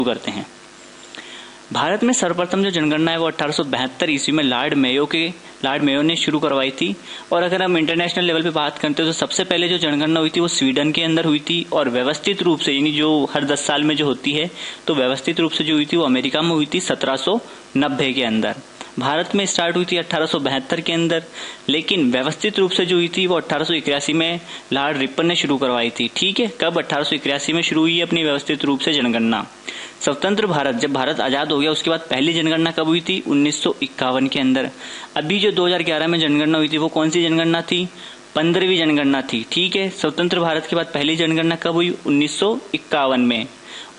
करते हैं। भारत में सर्वप्रथम जो जनगणना है वो 1872 ईस्वी में लॉर्ड मेयो ने शुरू करवाई थी। और अगर हम इंटरनेशनल लेवल पे बात करते हैं तो सबसे पहले जो जनगणना हुई थी वो स्वीडन के अंदर हुई थी, और व्यवस्थित रूप से यानी जो हर 10 साल में जो होती है तो व्यवस्थित रूप से जो हुई थी वो अमेरिका में हुई थी 1790 के अंदर। भारत में स्टार्ट हुई थी 1872 के अंदर, लेकिन व्यवस्थित रूप से जो हुई थी वो 1881 में लॉर्ड रिपन ने शुरू करवाई थी। ठीक है, कब 1881 में शुरू हुई है अपनी व्यवस्थित रूप से जनगणना। स्वतंत्र भारत, जब भारत आजाद हो गया उसके बाद पहली जनगणना कब हुई थी? 1951 के अंदर। अभी जो 2011 में जनगणना हुई थी वो कौन सी जनगणना थी? 15वीं जनगणना थी। ठीक है, स्वतंत्र भारत के बाद पहली जनगणना कब हुई? 1951 में।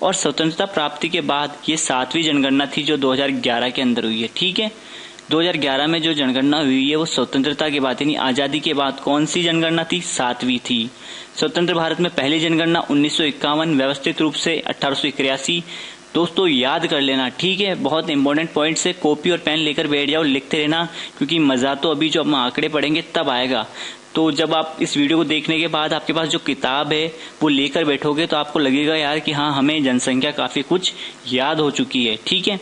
और स्वतंत्रता प्राप्ति के बाद ये 7वीं जनगणना थी जो 2011 के अंदर हुई है। ठीक है, 2011 में जो जनगणना हुई है वो स्वतंत्रता के बाद यानी आजादी के बाद कौन सी जनगणना थी? 7वीं थी। स्वतंत्र भारत में पहली जनगणना 1951, व्यवस्थित रूप से 1881। दोस्तों याद कर लेना, ठीक है, बहुत इंपॉर्टेंट पॉइंट्स है, कॉपी और पेन लेकर बैठ जाओ, लिखते रहना, क्योंकि मजा तो अभी जो हम आंकड़े पढ़ेंगे तब आएगा। तो जब आप इस वीडियो को देखने के बाद आपके पास जो किताब है वो लेकर बैठोगे तो आपको लगेगा यार कि हाँ, हमें जनसंख्या काफी कुछ याद हो चुकी है। ठीक है,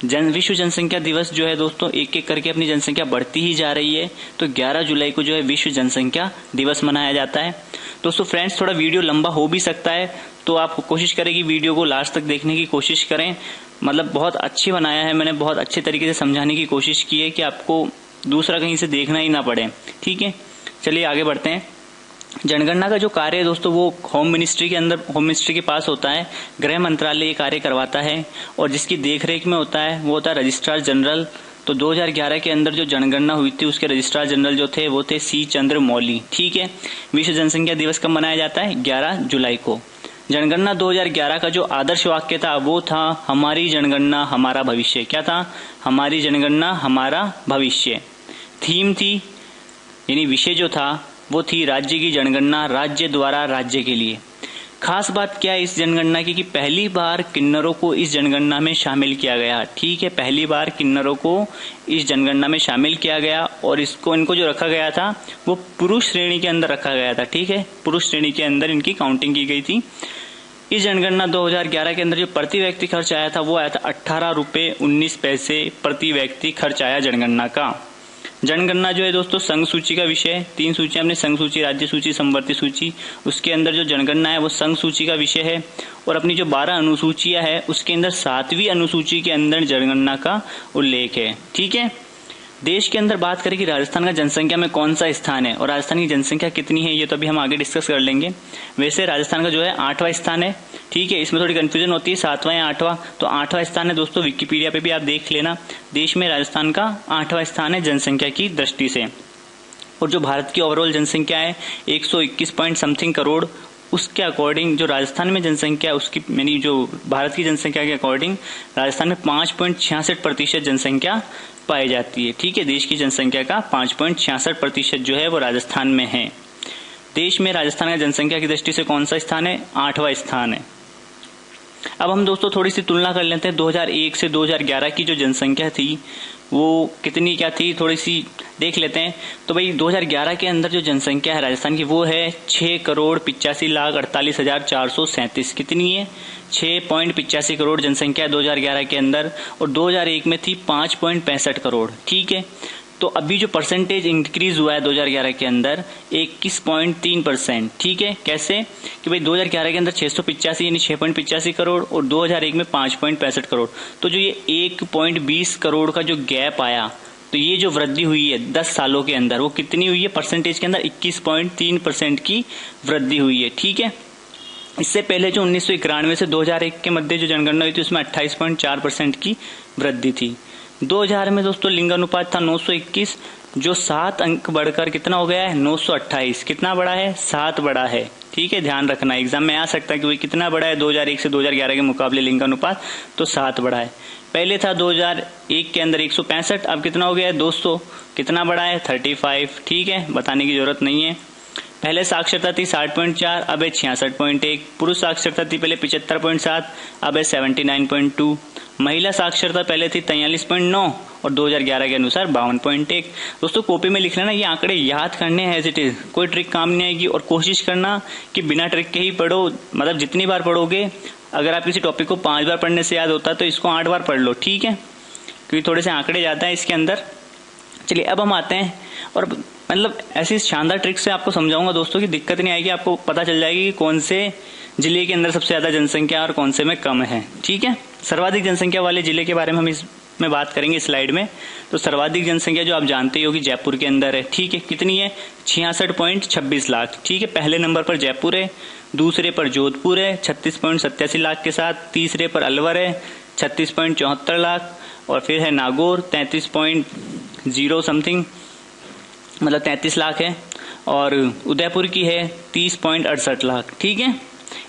विश्व जनसंख्या दिवस जो है दोस्तों एक एक करके अपनी जनसंख्या बढ़ती ही जा रही है। तो 11 जुलाई को जो है विश्व जनसंख्या दिवस मनाया जाता है। दोस्तों फ्रेंड्स, थोड़ा वीडियो लंबा हो भी सकता है, तो आप कोशिश करें कि वीडियो को लास्ट तक देखने की कोशिश करें। मतलब बहुत अच्छी बनाया है मैंने, बहुत अच्छे तरीके से समझाने की कोशिश की है कि आपको दूसरा कहीं से देखना ही ना पड़े। ठीक है, चलिए आगे बढ़ते हैं। जनगणना का जो कार्य है दोस्तों वो होम मिनिस्ट्री के पास होता है। गृह मंत्रालय ये कार्य करवाता है, और जिसकी देखरेख में होता है वो होता है रजिस्ट्रार जनरल। तो 2011 के अंदर जो जनगणना हुई थी उसके रजिस्ट्रार जनरल जो थे वो थे सी चंद्रमौली। ठीक है, विश्व जनसंख्या दिवस कब मनाया जाता है? 11 जुलाई को। जनगणना 2011 का जो आदर्श वाक्य था वो था हमारी जनगणना हमारा भविष्य। क्या था? हमारी जनगणना हमारा भविष्य। थीम थी यानी विषय जो था वो थी राज्य की जनगणना, राज्य द्वारा राज्य के लिए। खास बात क्या है इस जनगणना की कि पहली बार किन्नरों को इस जनगणना में शामिल किया गया। ठीक है, पहली बार किन्नरों को इस जनगणना में शामिल किया गया, और इनको जो रखा गया था वो पुरुष श्रेणी के अंदर रखा गया था। ठीक है, पुरुष श्रेणी के अंदर इनकी काउंटिंग की गई थी। इस जनगणना 2011 के अंदर जो प्रति व्यक्ति खर्च आया था वो आया था 18 रुपए 19 पैसे प्रति व्यक्ति खर्च आया जनगणना का। जनगणना जो है दोस्तों संघ सूची का विषय है। 3 सूचियां हमने, संघ सूची, राज्य सूची, समवर्ती सूची। उसके अंदर जो जनगणना है वो संघ सूची का विषय है, और अपनी जो 12 अनुसूचियां है उसके अंदर 7वीं अनुसूची के अंदर जनगणना का उल्लेख है। ठीक है, देश के अंदर बात करें कि राजस्थान का जनसंख्या में कौन सा स्थान है और राजस्थान की जनसंख्या कितनी है, ये तो अभी हम आगे डिस्कस कर लेंगे। वैसे राजस्थान का जो है 8वां स्थान है। ठीक है, इसमें थोड़ी कंफ्यूजन होती है 7वां या 8वां, तो 8वां स्थान है दोस्तों। विकिपीडिया पे भी आप देख लेना, देश में राजस्थान का 8वां स्थान है जनसंख्या की दृष्टि से। और जो भारत की ओवरऑल जनसंख्या है 121 पॉइंट समथिंग करोड़, उसके अकॉर्डिंग जो राजस्थान में जनसंख्या उसकी यानी जो भारत की जनसंख्या के अकॉर्डिंग राजस्थान में 5.66% जनसंख्या पाई जाती है। ठीक है, देश की जनसंख्या का 5.66% जो है वो राजस्थान में है। देश में राजस्थान का जनसंख्या की दृष्टि से कौन सा स्थान है? 8वां स्थान है। अब हम दोस्तों थोड़ी सी तुलना कर लेते हैं 2001 से 2011 की जो जनसंख्या थी वो कितनी क्या थी, थोड़ी सी देख लेते हैं। तो भाई 2011 के अंदर जो जनसंख्या है राजस्थान की वो है 6,85,48,437। कितनी है? 6.85 करोड़ जनसंख्या 2011 के अंदर, और 2001 में थी 5.65 करोड़। ठीक है, तो अभी जो परसेंटेज इंक्रीज हुआ है 2011 के अंदर 21.3%। ठीक है, कैसे कि भाई 2011 के अंदर 685 यानी 6.85 करोड़ और 2001 में 5.65 करोड़, तो जो ये 1.20 करोड़ का जो गैप आया, तो ये जो वृद्धि हुई है 10 सालों के अंदर वो कितनी हुई है? परसेंटेज के अंदर 21.3% की वृद्धि हुई है। ठीक है, इससे पहले जो 1991 से 2001 के मध्य जो जनगणना हुई थी उसमें 28.4% की वृद्धि थी। 2000 में दोस्तों लिंगानुपात था 921, जो 7 अंक बढ़कर कितना हो गया है? 928। कितना बड़ा है? 7 बड़ा है। ठीक है, ध्यान रखना, एग्जाम में आ सकता है कि कितना बड़ा है 2001 से 2011 के मुकाबले लिंगानुपात, तो 7 बड़ा है। पहले था 2001 के अंदर 165, अब कितना हो गया है? 200। कितना बड़ा है? 35। ठीक है, बताने की जरूरत नहीं है। पहले साक्षरता थी 60.4, अब है 66.1। पुरुष साक्षरता थी पहले 75.7, अब है 79.2। महिला साक्षरता पहले थी 43.9 और 2011 के अनुसार 52.1। दोस्तों कॉपी में लिख लेना, ये आंकड़े याद करने हैं एज इट इज, कोई ट्रिक काम नहीं आएगी, और कोशिश करना कि बिना ट्रिक के ही पढ़ो। मतलब जितनी बार पढ़ोगे अगर आप किसी टॉपिक को 5 बार पढ़ने से याद होता है तो इसको 8 बार पढ़ लो, ठीक है, क्योंकि थोड़े से आंकड़े जाते हैं इसके अंदर। चलिए अब हम आते हैं और मतलब ऐसी शानदार ट्रिक से आपको समझाऊंगा दोस्तों कि दिक्कत नहीं आएगी, आपको पता चल जाएगी कि कौन से जिले के अंदर सबसे ज्यादा जनसंख्या और कौन से में कम है, ठीक है। सर्वाधिक जनसंख्या वाले जिले के बारे में हम इसमें बात करेंगे स्लाइड में। तो सर्वाधिक जनसंख्या जो आप जानते हो कि जयपुर के अंदर है, ठीक है, कितनी है 66.26 लाख, ठीक है। पहले नंबर पर जयपुर है, दूसरे पर जोधपुर है 36.87 लाख के साथ, तीसरे पर अलवर है 36.74 लाख, और फिर है नागौर 33.0 समथिंग, मतलब 33 लाख है, और उदयपुर की है 30.68 लाख, ठीक है।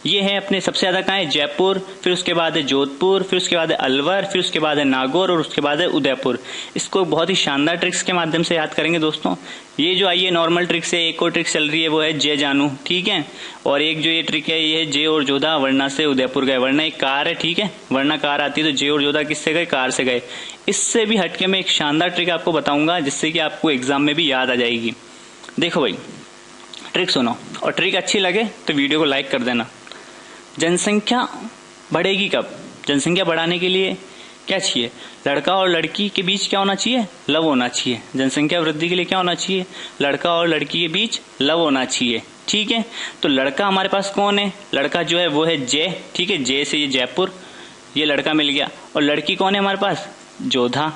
ये है अपने सबसे ज्यादा कहाँ है, जयपुर, फिर उसके बाद है जोधपुर, फिर उसके बाद है अलवर, फिर उसके बाद है नागौर, और उसके बाद है उदयपुर। इसको बहुत ही शानदार ट्रिक्स के माध्यम से याद करेंगे दोस्तों। ये जो आई है नॉर्मल ट्रिक से एक और ट्रिक चल रही है, वो है जय जानू, ठीक है। और एक जो ये ट्रिक है ये है जय और जोधा वरना से उदयपुर गए, वरना एक कार है, ठीक है, वरना कार आती है तो जय और जोधा किससे गए, कार से गए। इससे भी हटके मैं एक शानदार ट्रिक आपको बताऊंगा जिससे कि आपको एग्जाम में भी याद आ जाएगी। देखो भाई ट्रिक सुनो, और ट्रिक अच्छी लगे तो वीडियो को लाइक कर देना। जनसंख्या बढ़ेगी कब, जनसंख्या बढ़ाने के लिए क्या चाहिए, लड़का और लड़की के बीच क्या होना चाहिए, लव होना चाहिए। जनसंख्या वृद्धि के लिए क्या होना चाहिए, लड़का और लड़की के बीच लव होना चाहिए, ठीक है। तो लड़का हमारे पास कौन है, लड़का जो है वो है जय, ठीक है, जय से ये जयपुर, ये लड़का मिल गया। और लड़की कौन है हमारे पास, जोधा,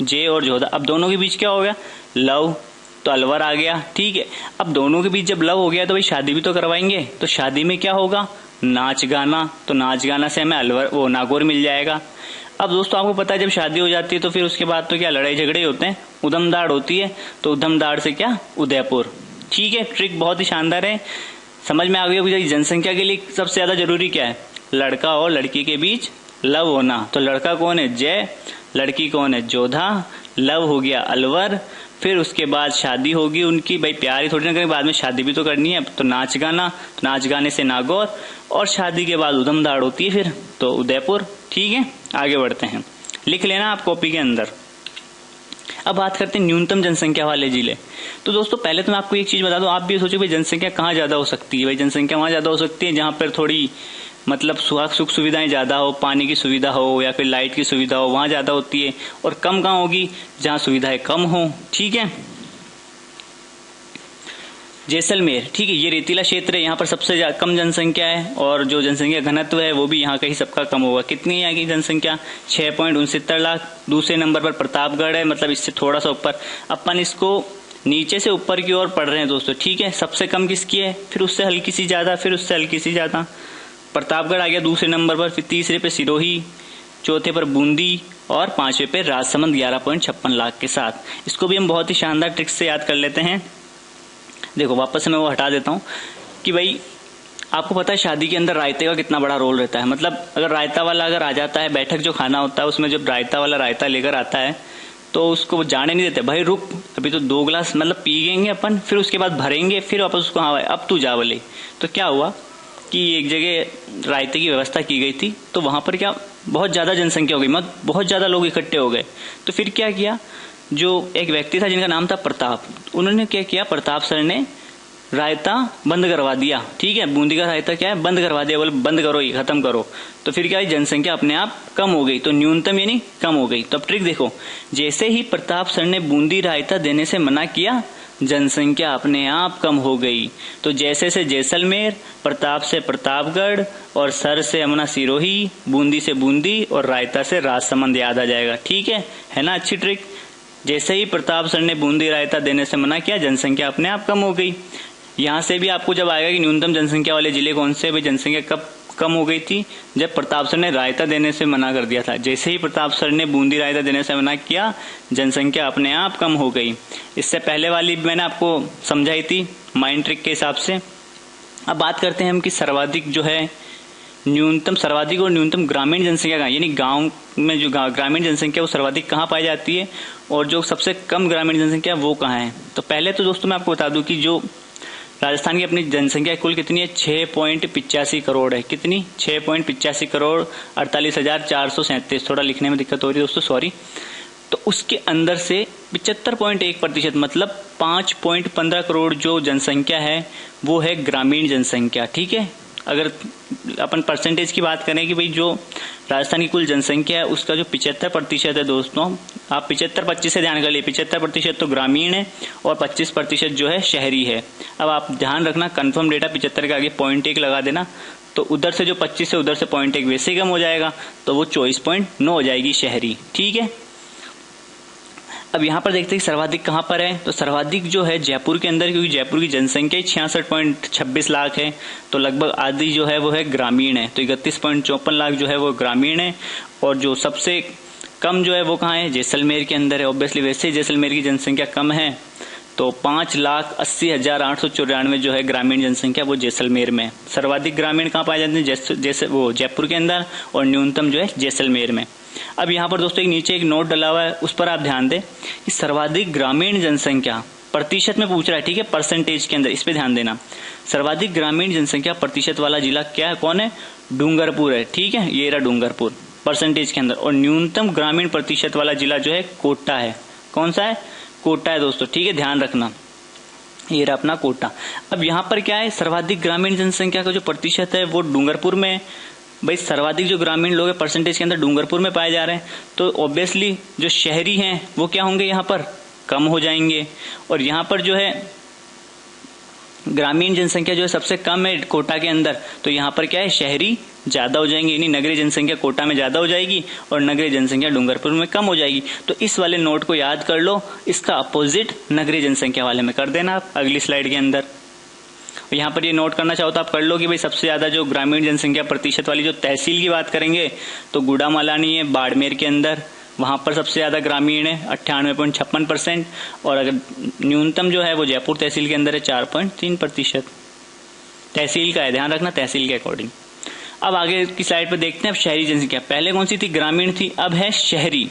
जय और जोधा। अब दोनों के बीच क्या हो गया, लव, तो अलवर आ गया, ठीक है। अब दोनों के बीच जब लव हो गया तो भाई शादी भी तो करवाएंगे, तो शादी में क्या होगा, नाच गाना, तो नाच गाना से हमें अलवर वो नागौर मिल जाएगा। अब दोस्तों आपको पता है जब शादी हो जाती है तो फिर उसके बाद तो क्या लड़ाई झगड़े होते हैं, उधमदाड़ होती है, तो उधमदाड़ से क्या उदयपुर, ठीक है। ट्रिक बहुत ही शानदार है, समझ में आ गई होगी। जनसंख्या के लिए सबसे ज्यादा जरूरी क्या है, लड़का और लड़की के बीच लव होना। तो लड़का कौन है, जय, लड़की कौन है, जोधा, लव हो गया अलवर, फिर उसके बाद शादी होगी उनकी, भाई प्यार ही थोड़ी ना करेंगे, बाद में शादी भी तो करनी है, तो नाच गाना, तो नाच गाने से नागौर, और शादी के बाद उधमदाड़ होती है फिर तो उदयपुर, ठीक है। आगे बढ़ते हैं, लिख लेना आप कॉपी के अंदर। अब बात करते हैं न्यूनतम जनसंख्या वाले जिले। तो दोस्तों पहले तो मैं आपको एक चीज बता दूं, आप भी सोचो भाई जनसंख्या कहाँ ज्यादा हो सकती है, भाई जनसंख्या वहां ज्यादा हो सकती है जहां पर थोड़ी मतलब सुख सुविधाएं ज्यादा हो, पानी की सुविधा हो या फिर लाइट की सुविधा हो, वहां ज्यादा होती है। और कम कहाँ होगी, जहां सुविधाएं कम हो, ठीक है। जैसलमेर, ठीक है, ये रेतीला क्षेत्र है, यहाँ पर सबसे कम जनसंख्या है, और जो जनसंख्या घनत्व है वो भी यहाँ का ही सबका कम होगा। कितनी है यहाँ की जनसंख्या, 6.69 लाख। दूसरे नंबर पर प्रतापगढ़ है, मतलब इससे थोड़ा सा ऊपर। अपन इसको नीचे से ऊपर की ओर पढ़ रहे हैं दोस्तों, ठीक है। सबसे कम किसकी है, फिर उससे हल्की सी ज्यादा, फिर उससे हल्की सी ज्यादा। प्रतापगढ़ आ गया दूसरे नंबर पर, फिर तीसरे पे सिरोही, चौथे पर बूंदी, और पांचवे पे राजसमंद 11.56 लाख के साथ। इसको भी हम बहुत ही शानदार ट्रिक्स से याद कर लेते हैं। देखो वापस से मैं वो हटा देता हूँ कि भाई आपको पता है शादी के अंदर रायते का कितना बड़ा रोल रहता है। मतलब अगर रायता वाला अगर आ जाता है, बैठक जो खाना होता है उसमें जब रायता वाला रायता लेकर आता है तो उसको वो जाने नहीं देते, भाई रुक अभी तो 2 गिलास मतलब पीएंगे अपन, फिर उसके बाद भरेंगे, फिर वापस उसको हाँ भाई अब तू जा बोले। तो क्या हुआ कि एक जगह रायते की व्यवस्था की गई थी, तो वहां पर क्या बहुत ज्यादा जनसंख्या हो गई, मतलब बहुत ज्यादा लोग इकट्ठे हो गए। तो फिर क्या किया, जो एक व्यक्ति था जिनका नाम था प्रताप, उन्होंने क्या किया, प्रताप सर ने रायता बंद करवा दिया, ठीक है। बूंदी का रायता क्या है, बंद करवा दिया, बोले बंद करो ये, खत्म करो। तो फिर क्या, जनसंख्या अपने आप कम हो गई, तो न्यूनतम यानी कम हो गई। तो अब ट्रिक देखो, जैसे ही प्रताप सर ने बूंदी रायता देने से मना किया, जनसंख्या अपने आप कम हो गई। तो जैसे से जैसलमेर, प्रताप से प्रतापगढ़, और सर से अपना सिरोही, बूंदी से बूंदी, और रायता से राजसमंद याद आ जाएगा, ठीक है ना। अच्छी ट्रिक, जैसे ही प्रताप सर ने बूंदी रायता देने से मना किया, जनसंख्या अपने आप कम हो गई। यहाँ से भी आपको जब आएगा कि न्यूनतम जनसंख्या वाले जिले कौन से, भाई जनसंख्या कब कम हो गई थी, जब प्रताप सर ने रायता देने से मना कर दिया था। जैसे ही प्रताप सर ने बूंदी रायता देने से मना किया, जनसंख्या अपने आप कम हो गई। इससे पहले वाली मैंने आपको समझाई थी माइंड ट्रिक के हिसाब से। अब बात करते हैं हम कि सर्वाधिक जो है न्यूनतम, सर्वाधिक और न्यूनतम ग्रामीण जनसंख्या कहाँ, यानी गांव में जो ग्रामीण जनसंख्या वो सर्वाधिक कहाँ पाई जाती है, और जो सबसे कम ग्रामीण जनसंख्या वो कहाँ है। तो पहले तो दोस्तों मैं आपको बता दूं कि जो राजस्थान की अपनी जनसंख्या कुल कितनी है, 6.85 करोड़ है। कितनी, 6.85 करोड़ 48,437। थोड़ा लिखने में दिक्कत हो रही है दोस्तों, सॉरी। तो उसके अंदर से 75.1% मतलब 5.15 करोड़ जो जनसंख्या है वो है ग्रामीण जनसंख्या, ठीक है। अगर अपन परसेंटेज की बात करें कि भाई जो राजस्थान की कुल जनसंख्या है उसका जो 75% है दोस्तों, आप 75-25 से ध्यान कर लिए, 75% तो ग्रामीण है और 25% जो है शहरी है। अब आप ध्यान रखना, कंफर्म डेटा 75 के आगे 0.1 लगा देना, तो उधर से जो 25 है उधर से 0.1 वैसे ही कम हो जाएगा, तो वो 24.9 हो जाएगी शहरी। ठीक है, अब यहाँ पर देखते हैं सर्वाधिक कहाँ पर है, तो सर्वाधिक जो है जयपुर के अंदर, क्योंकि जयपुर की जनसंख्या 66.26 लाख है, तो लगभग आधी जो है वो है ग्रामीण है, तो 31.54 लाख जो है वो ग्रामीण है। और जो सबसे कम जो है वो कहाँ है, जैसलमेर के अंदर है। ऑब्वियसली वैसे ही जैसलमेर की जनसंख्या कम है, तो 5,80,894 जो है ग्रामीण जनसंख्या वो जैसलमेर में। सर्वाधिक ग्रामीण कहाँ पाए जाते हैं, जैसे वो जयपुर के अंदर, और न्यूनतम जो है जैसलमेर में। अब यहाँ पर दोस्तों एक नीचे एक नोट डला हुआ है, उस पर आप ध्यान दें कि सर्वाधिक ग्रामीण जनसंख्या प्रतिशत में पूछ रहा है, ठीक है, परसेंटेज के अंदर, इस पे ध्यान देना। सर्वाधिक ग्रामीण जनसंख्या प्रतिशत वाला जिला क्या है, कौन है, डूंगरपुर है। ठीक है, ये रहा डूंगरपुर परसेंटेज के अंदर। और न्यूनतम ग्रामीण प्रतिशत वाला जिला जो है कोटा है। कौन सा है, कोटा है दोस्तों। ठीक है, ध्यान रखना, ये रहा अपना कोटा। अब यहाँ पर क्या है, सर्वाधिक ग्रामीण जनसंख्या का जो प्रतिशत है वो डूंगरपुर में है। भाई सर्वाधिक जो ग्रामीण लोग हैं परसेंटेज के अंदर डूंगरपुर में पाए जा रहे हैं, तो ऑब्वियसली जो शहरी हैं वो क्या होंगे, यहाँ पर कम हो जाएंगे। और यहाँ पर जो है ग्रामीण जनसंख्या जो है सबसे कम है कोटा के अंदर, तो यहाँ पर क्या है, शहरी ज्यादा हो जाएंगे, यानी नगरीय जनसंख्या कोटा में ज्यादा हो जाएगी और नगरीय जनसंख्या डूंगरपुर में कम हो जाएगी। तो इस वाले नोट को याद कर लो, इसका अपोजिट नगरीय जनसंख्या वाले में कर देना आप अगली स्लाइड के अंदर। यहाँ पर ये नोट करना चाहो तो आप कर लो कि भाई सबसे ज्यादा जो ग्रामीण जनसंख्या प्रतिशत वाली जो तहसील की बात करेंगे तो गुड़ामालानी है बाड़मेर के अंदर, वहां पर सबसे ज्यादा ग्रामीण है 98.56%, और अगर न्यूनतम जो है वो जयपुर तहसील के अंदर है 4.3%। तहसील का है, ध्यान रखना, तहसील के अकॉर्डिंग। अब आगे की स्लाइड पर देखते हैं। अब शहरी जनसंख्या पहले कौन सी थी, ग्रामीण थी, अब है शहरी।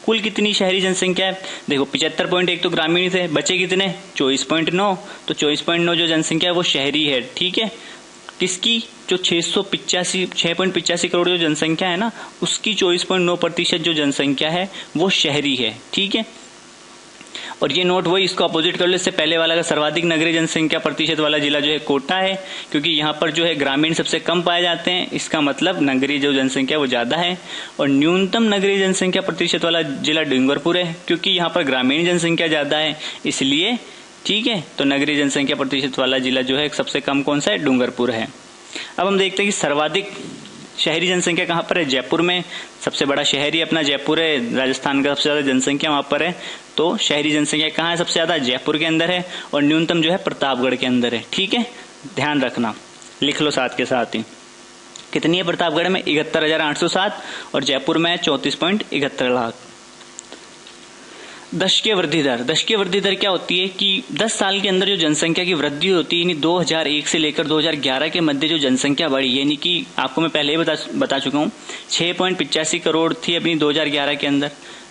कुल कितनी शहरी जनसंख्या है, देखो 75.1 तो ग्रामीण थे, बचे कितने 24.9, तो 24.9 जो जनसंख्या है वो शहरी है। ठीक है, किसकी, जो 6.85 करोड़ जो जनसंख्या है ना, उसकी 24.9% जो जनसंख्या है वो शहरी है। ठीक है, और ये नोट वही, इसको अपोजिट कर लो इससे पहले वाला का। सर्वाधिक नगरीय जनसंख्या प्रतिशत वाला जिला जो है कोटा है, क्योंकि यहाँ पर जो है ग्रामीण सबसे कम पाए जाते हैं, इसका मतलब नगरीय जो जनसंख्या वो ज्यादा है। और न्यूनतम नगरीय जनसंख्या प्रतिशत वाला जिला डूंगरपुर है, क्योंकि यहाँ पर ग्रामीण जनसंख्या ज्यादा है इसलिए। ठीक है, तो नगरीय जनसंख्या प्रतिशत वाला जिला जो है सबसे कम कौन सा है, डूंगरपुर है। अब हम देखते हैं कि सर्वाधिक शहरी जनसंख्या कहाँ पर है, जयपुर में। सबसे बड़ा शहर ही अपना जयपुर है, राजस्थान का सबसे ज्यादा जनसंख्या वहां पर है, तो शहरी जनसंख्या कहाँ है सबसे ज्यादा, जयपुर के अंदर है। और न्यूनतम जो है प्रतापगढ़ के अंदर है। ठीक है, ध्यान रखना, लिख लो साथ के साथ ही। कितनी है प्रतापगढ़ में, 71,807, और जयपुर में 34.71 लाख। दशकीय वृद्धि दर, दशकीय वृद्धि दर क्या होती है कि 10 साल के अंदर जो जनसंख्या की वृद्धि होती है, यानी 2001 से लेकर 2011 के मध्य जो जनसंख्या बढ़ी, यानी कि आपको मैं पहले ही बता चुका हूँ 6.85 करोड़ थी अपनी 2011 के अंदर,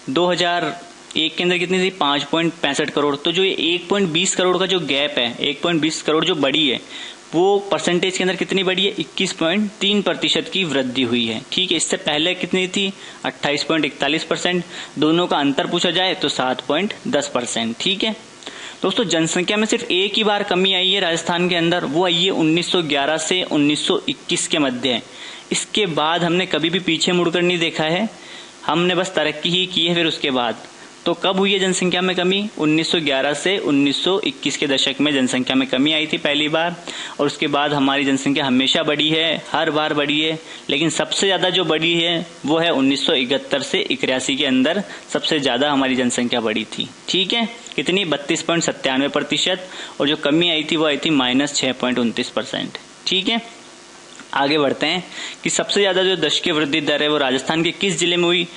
2001 के अंदर कितनी थी 5.65 करोड़। तो जो ये 1.20 करोड़ का जो गैप है, 1.20 करोड़ जो बढ़ी है, वो परसेंटेज के अंदर कितनी बढ़ी है, 21.3% की वृद्धि हुई है। ठीक है, इससे पहले कितनी थी 28.41%, दोनों का अंतर पूछा जाए तो 7.10%। ठीक है दोस्तों, जनसंख्या में सिर्फ एक ही बार कमी आई है राजस्थान के अंदर, वो आई है 1911 से 1921 के मध्य। इसके बाद हमने कभी भी पीछे मुड़कर नहीं देखा है, हमने बस तरक्की ही की है। फिर उसके बाद तो कब हुई है जनसंख्या में कमी, 1911 से 1921 के दशक में जनसंख्या में कमी आई थी पहली बार, और उसके बाद हमारी जनसंख्या हमेशा बढ़ी है, हर बार बढ़ी है। लेकिन सबसे ज्यादा जो बढ़ी है वो है 1971 से 81 के अंदर सबसे ज्यादा हमारी जनसंख्या बढ़ी थी। ठीक है, कितनी 32.97%, और जो कमी आई थी वो आई थी -6.29%। ठीक है, आगे बढ़ते हैं कि सबसे ज्यादा जो दशकीय वृद्धि दर है वो राजस्थान के किस जिले में हुई।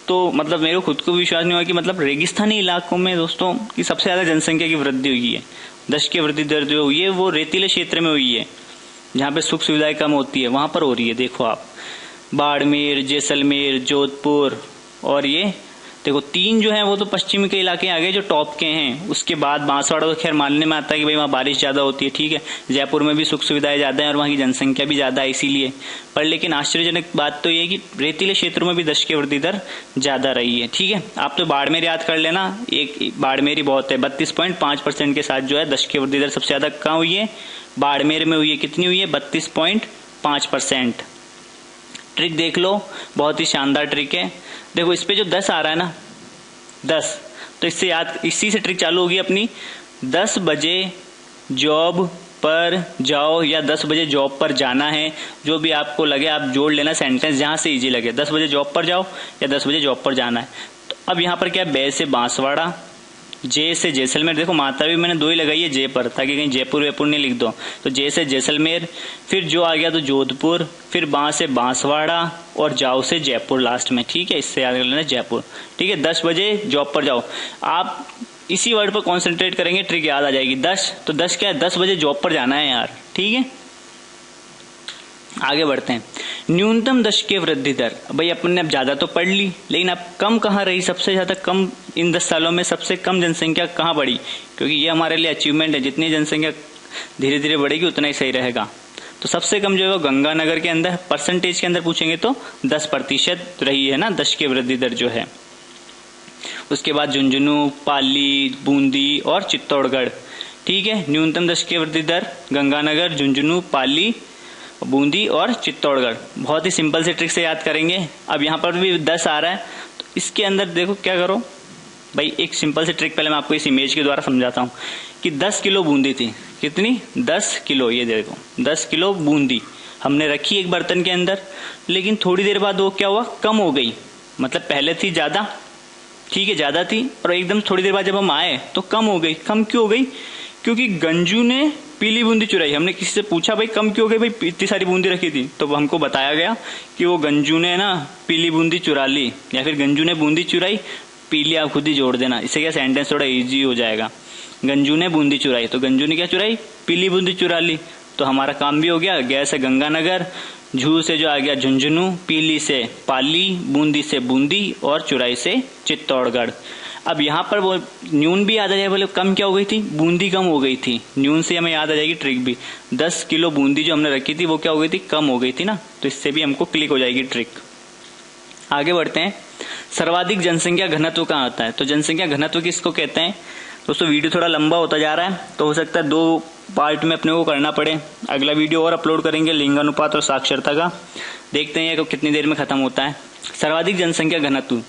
तो मतलब मेरे को खुद को विश्वास नहीं हुआ कि मतलब रेगिस्तानी इलाकों में दोस्तों की सबसे ज्यादा जनसंख्या की वृद्धि हुई है। दशकीय वृद्धि दर जो हुई है वो रेतीले क्षेत्र में हुई है, जहाँ पे सुख सुविधाएं कम होती है, वहां पर हो रही है। देखो आप, बाड़मेर, जैसलमेर, जोधपुर, और ये देखो 3 जो है वो तो पश्चिमी के इलाके आ गए जो टॉप के हैं। उसके बाद बांसवाड़ा तो खैर मानने में आता है कि भाई वहाँ बारिश ज्यादा होती है। ठीक है, जयपुर में भी सुख सुविधाएं ज्यादा है और वहाँ की जनसंख्या भी ज्यादा है इसीलिए। पर लेकिन आश्चर्यजनक बात तो ये है कि रेतीले क्षेत्रों में भी दशकीय वृद्धि दर ज्यादा रही है। ठीक है, आप तो बाड़मेर याद कर लेना, एक बाड़मेर ही बहुत है, 32.5% के साथ जो है दशकीय वृद्धि दर सबसे ज्यादा कहाँ हुई है, बाड़मेर में हुई है। कितनी हुई है, 32.5 5%। ट्रिक देख लो, बहुत ही शानदार ट्रिक है। देखो इस पे जो 10 आ रहा है ना, 10, तो इससे याद, इसी से ट्रिक चालू होगी अपनी। 10 बजे जॉब पर जाओ या 10 बजे जॉब पर जाना है, जो भी आपको लगे आप जोड़ लेना सेंटेंस जहां से इजी लगे। 10 बजे जॉब पर जाओ या 10 बजे जॉब पर जाना है। तो अब यहाँ पर क्या है, बे से बांसवाड़ा, जे से जैसलमेर। देखो मात्रा भी मैंने 2 ही लगाई है जे पर, ताकि कहीं जयपुर वेपुर नहीं लिख दो। तो जे से जैसलमेर, फिर जो आ गया तो जोधपुर, फिर बां से बांसवाड़ा और जाओ से जयपुर लास्ट में। ठीक है, इससे याद कर लेना जयपुर। ठीक है, 10 बजे जॉब पर जाओ। आप इसी वर्ड पर कॉन्सेंट्रेट करेंगे, ट्रिक याद आ जाएगी। 10, तो 10 क्या है, 10 बजे जॉब पर जाना है यार। ठीक है, आगे बढ़ते हैं। न्यूनतम दशकीय वृद्धि दर। भाई अपन ने अब ज्यादा तो पढ़ ली, लेकिन अब कम कहाँ रही, सबसे ज्यादा कम इन 10 सालों में सबसे कम जनसंख्या कहाँ बढ़ी, क्योंकि ये हमारे लिए अचीवमेंट है। जितनी जनसंख्या धीरे धीरे बढ़ेगी उतना ही सही रहेगा। तो सबसे कम जो है वो गंगानगर के अंदर, परसेंटेज के अंदर पूछेंगे तो 10% रही है ना दशकीय वृद्धि दर जो है। उसके बाद झुंझुनू, पाली, बूंदी और चित्तौड़गढ़। ठीक है, न्यूनतम दशकीय वृद्धि दर गंगानगर, झुंझुनू, पाली, बूंदी और चित्तौड़गढ़। बहुत ही सिंपल से ट्रिक से याद करेंगे। अब यहाँ पर भी 10 आ रहा है, तो इसके अंदर देखो क्या करो भाई, एक सिंपल से ट्रिक पहले मैं आपको इस इमेज के द्वारा समझाता हूँ कि 10 किलो बूंदी थी। कितनी, 10 किलो। ये देखो 10 किलो बूंदी हमने रखी एक बर्तन के अंदर, लेकिन थोड़ी देर बाद वो क्या हुआ, कम हो गई। मतलब पहले थी ज्यादा, ठीक है ज्यादा थी, और एकदम थोड़ी देर बाद जब हम आए तो कम हो गई। कम क्यों हो गई, क्योंकि गंजू ने पीली बूंदी चुराई। हमने किसी से पूछा भाई कम क्यों हो गई, भाई इतनी सारी बूंदी रखी थी, तो हमको बताया गया कि वो गंजू ने ना पीली बूंदी चुरा ली, या फिर गंजू ने बूंदी चुराई, पीली आप खुद ही जोड़ देना। इससे क्या सेंटेंस थोड़ा इजी हो जाएगा। गंजू ने बूंदी चुराई, तो गंजू ने क्या चुराई, पीली बूंदी चुरा ली। तो हमारा काम भी हो गया। गया से गंगानगर, झू से जो आ गया झुंझुनू, पीली से पाली, बूंदी से बूंदी और चुराई से चित्तौड़गढ़। अब यहाँ पर वो न्यून भी याद आ जाए, बोले कम क्या हो गई थी, बूंदी कम हो गई थी। न्यून से हमें याद आ जाएगी ट्रिक भी। 10 किलो बूंदी जो हमने रखी थी वो क्या हो गई थी, कम हो गई थी ना, तो इससे भी हमको क्लिक हो जाएगी ट्रिक। आगे बढ़ते हैं। सर्वाधिक जनसंख्या घनत्व कहाँ होता है, तो जनसंख्या घनत्व किसको कहते हैं। दोस्तों वीडियो थोड़ा लंबा होता जा रहा है, तो हो सकता है 2 पार्ट में अपने को करना पड़े। अगला वीडियो और अपलोड करेंगे लिंगानुपात और साक्षरता का, देखते हैं कितनी देर में खत्म होता है। सर्वाधिक जनसंख्या घनत्व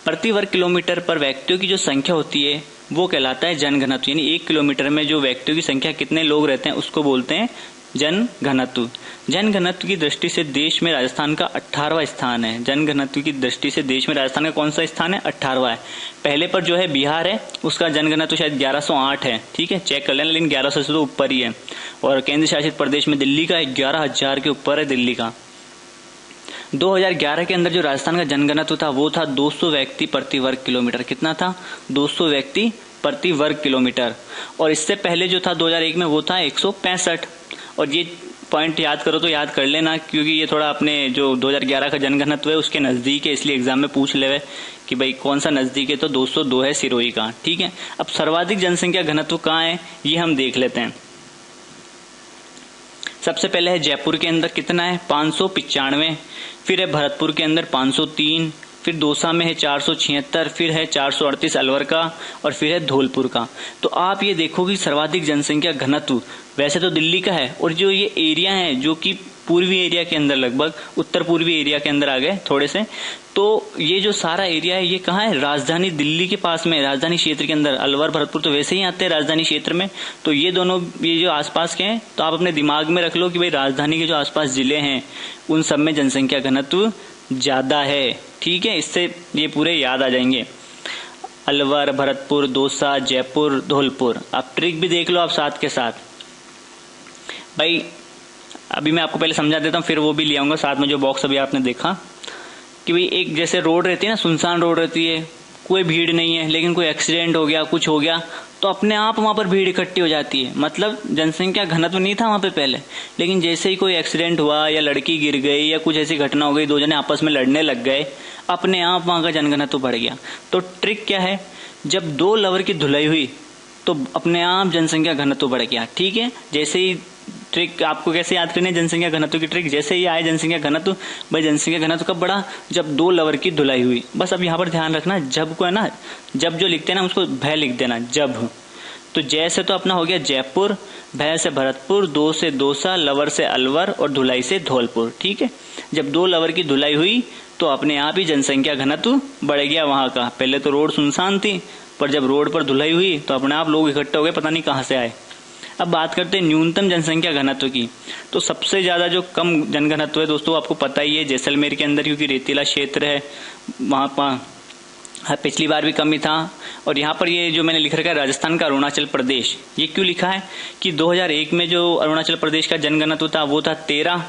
प्रति वर्ग किलोमीटर पर व्यक्तियों की जो संख्या होती है वो कहलाता है जनघनत्व। यानी 1 किलोमीटर में जो व्यक्तियों की संख्या कितने लोग रहते हैं उसको बोलते हैं जनघनत्व। जनघनत्व की दृष्टि से देश में राजस्थान का 18वां स्थान है। जनघनत्व की दृष्टि से देश में राजस्थान का कौन सा स्थान है, 18वां है। पहले पर जो है बिहार है, उसका जनघनत्व शायद 1108 है। ठीक है, चेक कर लेना, लेकिन 1100 से तो ऊपर ही है। और केंद्र शासित प्रदेश में दिल्ली का 11,000 के ऊपर है दिल्ली का। 2011 के अंदर जो राजस्थान का जनघनत्व था वो था 200 व्यक्ति प्रति वर्ग किलोमीटर। कितना था, 200 व्यक्ति प्रति वर्ग किलोमीटर। और इससे पहले जो था 2001 में वो था 165। और ये पॉइंट याद करो तो याद कर लेना, क्योंकि ये थोड़ा अपने जो 2011 का जनघनत्व है उसके नजदीक है, इसलिए एग्जाम में पूछ ले कि भाई कौन सा नजदीक है, तो 202 है सिरोही का। ठीक है, अब सर्वाधिक जनसंख्या घनत्व कहाँ है ये हम देख लेते हैं। सबसे पहले है जयपुर के अंदर कितना है, 595। फिर है भरतपुर के अंदर 503, फिर दौसा में है 476, फिर है 438 अलवर का, और फिर है धौलपुर का। तो आप ये देखो कि सर्वाधिक जनसंख्या घनत्व वैसे तो दिल्ली का है, और जो ये एरिया है जो कि पूर्वी एरिया के अंदर, लगभग उत्तर पूर्वी एरिया के अंदर आ गए थोड़े से, तो ये जो सारा एरिया है ये कहाँ है, राजधानी दिल्ली के पास में, राजधानी क्षेत्र के अंदर। अलवर भरतपुर तो वैसे ही आते हैं राजधानी क्षेत्र में, तो ये दोनों ये जो आसपास के हैं, तो आप अपने दिमाग में रख लो कि भाई राजधानी के जो आसपास जिले हैं उन सब में जनसंख्या घनत्व ज्यादा है। ठीक है, इससे ये पूरे याद आ जाएंगे। अलवर, भरतपुर, दौसा, जयपुर, धौलपुर। आप ट्रिक भी देख लो आप साथ के साथ। भाई अभी मैं आपको पहले समझा देता हूँ, फिर वो भी ले आऊंगा साथ में। जो बॉक्स अभी आपने देखा कि भाई एक जैसे रोड रहती है ना, सुनसान रोड रहती है, कोई भीड़ नहीं है, लेकिन कोई एक्सीडेंट हो गया, कुछ हो गया, तो अपने आप वहां पर भीड़ इकट्ठी हो जाती है। मतलब जनसंख्या घनत्व नहीं था वहां पे पहले, लेकिन जैसे ही कोई एक्सीडेंट हुआ या लड़की गिर गई या कुछ ऐसी घटना हो गई, 2 जने आपस में लड़ने लग गए, अपने आप वहां का जनघनत्व बढ़ गया। तो ट्रिक क्या है, जब 2 लवर की धुलाई हुई तो अपने आप जनसंख्या घनत्व बढ़ गया। ठीक है, जैसे ही ट्रिक आपको कैसे याद करनी है जनसंख्या घनत्व की ट्रिक, जैसे ही आए जनसंख्या घनत्व, भाई जनसंख्या घनत्व कब बढ़ा, जब 2 लवर की धुलाई हुई। बस अब यहाँ पर ध्यान रखना, जब को है ना, जब जो लिखते हैं ना उसको भय लिख देना, जब। तो जय से तो अपना हो गया जयपुर, भय से भरतपुर, दो से दौसा, लवर से अलवर और धुलाई से धौलपुर। ठीक है, जब 2 लवर की धुलाई हुई तो अपने आप ही जनसंख्या घनत्व बढ़ गया वहां का। पहले तो रोड सुनसान थी, पर जब रोड पर धुलाई हुई तो अपने आप लोग इकट्ठे हो गए, पता नहीं कहां से आए। अब बात करते हैं न्यूनतम जनसंख्या घनत्व की। तो सबसे ज्यादा जो कम जनघनत्व है दोस्तों, आपको पता ही है, जैसलमेर के अंदर, क्योंकि रेतीला क्षेत्र है वहां पर। पिछली बार भी कम ही था। और यहाँ पर ये जो मैंने लिख रखा है राजस्थान का अरुणाचल प्रदेश, ये क्यों लिखा है कि 2001 में जो अरुणाचल प्रदेश का जनघनत्व था वो था 13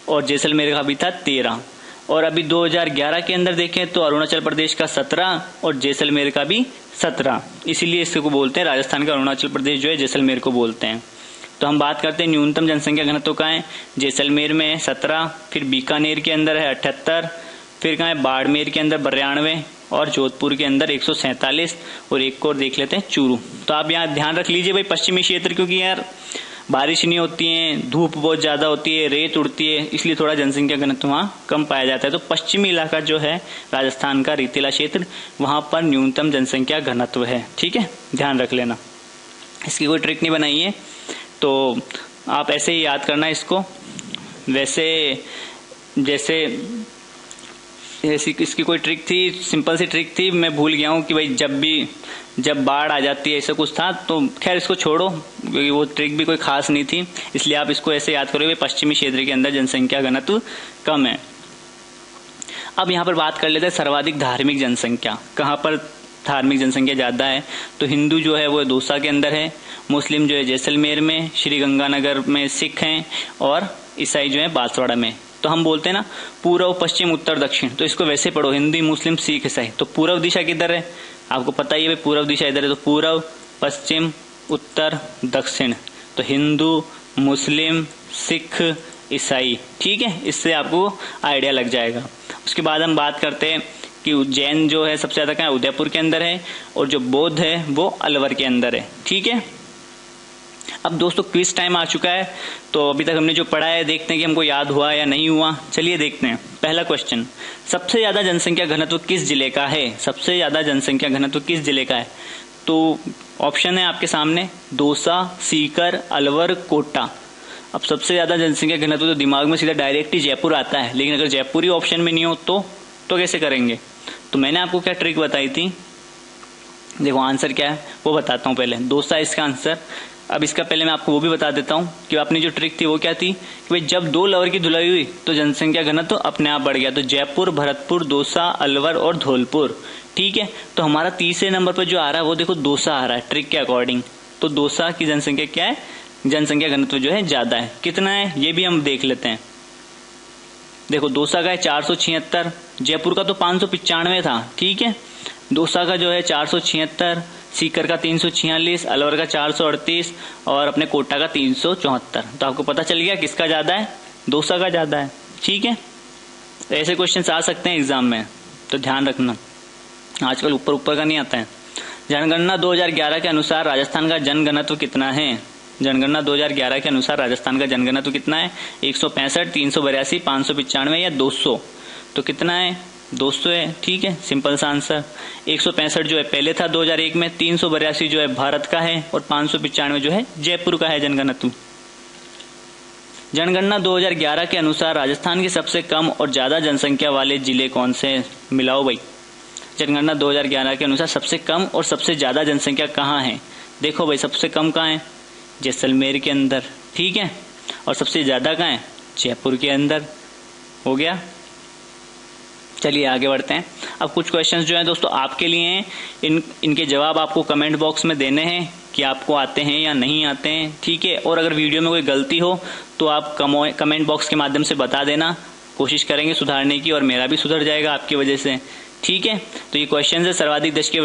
और जैसलमेर का भी था 13। और अभी 2011 के अंदर देखें तो अरुणाचल प्रदेश का 17 और जैसलमेर का भी 17, इसीलिए इसको बोलते हैं राजस्थान का अरुणाचल प्रदेश जो है जैसलमेर को बोलते हैं। तो हम बात करते हैं न्यूनतम जनसंख्या घनत्व का है। जैसलमेर में है 17, फिर बीकानेर के अंदर है 78, फिर कहाँ है बाड़मेर के अंदर 92 और जोधपुर के अंदर 147 और एक को और देख लेते हैं चूरू। तो आप यहाँ ध्यान रख लीजिए भाई पश्चिमी क्षेत्र, क्योंकि यार बारिश नहीं होती है, धूप बहुत ज्यादा होती है, रेत उड़ती है, इसलिए थोड़ा जनसंख्या घनत्व वहाँ कम पाया जाता है। तो पश्चिमी इलाका जो है राजस्थान का रेतीला क्षेत्र, वहां पर न्यूनतम जनसंख्या घनत्व है। ठीक है, ध्यान रख लेना, इसकी कोई ट्रिक नहीं बनाई है, तो आप ऐसे ही याद करना इसको। वैसे जैसे इसकी कोई ट्रिक थी, सिंपल सी ट्रिक थी, मैं भूल गया हूँ कि भाई जब बाढ़ आ जाती है ऐसा कुछ था, तो खैर इसको छोड़ो, क्योंकि वो ट्रिक भी कोई खास नहीं थी, इसलिए आप इसको ऐसे याद करोगे पश्चिमी क्षेत्र के अंदर जनसंख्या घनत्व कम है। अब यहाँ पर बात कर लेते हैं सर्वाधिक धार्मिक जनसंख्या, कहाँ पर धार्मिक जनसंख्या ज्यादा है। तो हिंदू जो है वो दौसा के अंदर है, मुस्लिम जो है जैसलमेर में, श्री गंगानगर में सिख हैं और ईसाई जो है बांसवाड़ा में। तो हम बोलते हैं ना पूर्व पश्चिम उत्तर दक्षिण, तो इसको वैसे पढ़ो हिंदू मुस्लिम सिख ईसाई। तो पूर्व दिशा किधर है, आपको पता ही है भाई पूर्व दिशा इधर है, तो पूर्व पश्चिम उत्तर दक्षिण, तो हिंदू मुस्लिम सिख ईसाई। ठीक है, इससे आपको आइडिया लग जाएगा। उसके बाद हम बात करते हैं कि उज्जैन जो है सबसे ज्यादा कहाँ है, उदयपुर के अंदर है, और जो बौद्ध है वो अलवर के अंदर है। ठीक है, अब दोस्तों क्विज टाइम आ चुका है, तो अभी तक हमने जो पढ़ा है देखते हैं कि हमको याद हुआ या नहीं हुआ। चलिए देखते हैं। पहला क्वेश्चन, सबसे ज्यादा जनसंख्या घनत्व किस जिले का है? सबसे ज्यादा जनसंख्या घनत्व किस जिले का है? तो ऑप्शन है आपके सामने, दौसा, सीकर, अलवर, कोटा। अब सबसे ज्यादा जनसंख्या घनत्व तो दिमाग में सीधा डायरेक्ट ही जयपुर आता है, लेकिन अगर जयपुर ही ऑप्शन में नहीं हो तो कैसे करेंगे? तो मैंने आपको क्या ट्रिक बताई थी, देखो आंसर क्या है वो बताता हूँ। पहले दौसा इसका आंसर। अब इसका पहले मैं आपको वो भी बता देता हूँ कि अपनी जो ट्रिक थी वो क्या थी कि भाई जब 2 लवर की धुलाई हुई तो जनसंख्या घनत्व तो अपने आप बढ़ गया। तो जयपुर, भरतपुर, दौसा, अलवर और धौलपुर। ठीक है, तो हमारा तीसरे नंबर पर जो आ रहा है वो देखो दौसा आ रहा है ट्रिक के अकॉर्डिंग। तो दौसा की जनसंख्या क्या है, जनसंख्या घनत्व जो है ज्यादा है। कितना है ये भी हम देख लेते हैं। देखो दौसा का है 476, जयपुर का तो 595 था। ठीक है, दौसा का जो है 476, सीकर का 346, अलवर का 438 और अपने कोटा का 374। तो आपको पता चल गया किसका ज्यादा है, दौसा का ज्यादा है। ठीक है, तो ऐसे क्वेश्चंस आ सकते हैं एग्जाम में, तो ध्यान रखना, आजकल ऊपर का नहीं आता है। जनगणना 2011 के अनुसार राजस्थान का जनघनत्व कितना है? जनगणना 2011 के अनुसार राजस्थान का जनघनत्व कितना है? 165, 382, 595 या 200? तो कितना है? 200 है। ठीक है, सिंपल सा आंसर। 165 जो है पहले था 2001 में, 382 जो है भारत का है और 595 जो है जयपुर का है जनघनत्व। जनगणना 2011 के अनुसार राजस्थान के सबसे कम और ज्यादा जनसंख्या वाले जिले कौन से? मिलाओ भाई। जनगणना 2011 के अनुसार सबसे कम और सबसे ज्यादा जनसंख्या कहाँ है? देखो भाई सबसे कम कहाँ है, जैसलमेर के अंदर। ठीक है, और सबसे ज्यादा कहाँ है, जयपुर के अंदर। हो गया, चलिए आगे बढ़ते हैं। अब कुछ क्वेश्चंस जो हैं दोस्तों आपके लिए हैं, इनके जवाब आपको कमेंट बॉक्स में देने हैं कि आपको आते हैं या नहीं आते हैं। ठीक है, और अगर वीडियो में कोई गलती हो तो आप कमेंट बॉक्स के माध्यम से बता देना, कोशिश करेंगे सुधारने की, और मेरा भी सुधर जाएगा आपकी वजह से। ठीक है, तो ये क्वेश्चन है सर्वाधिक 10 के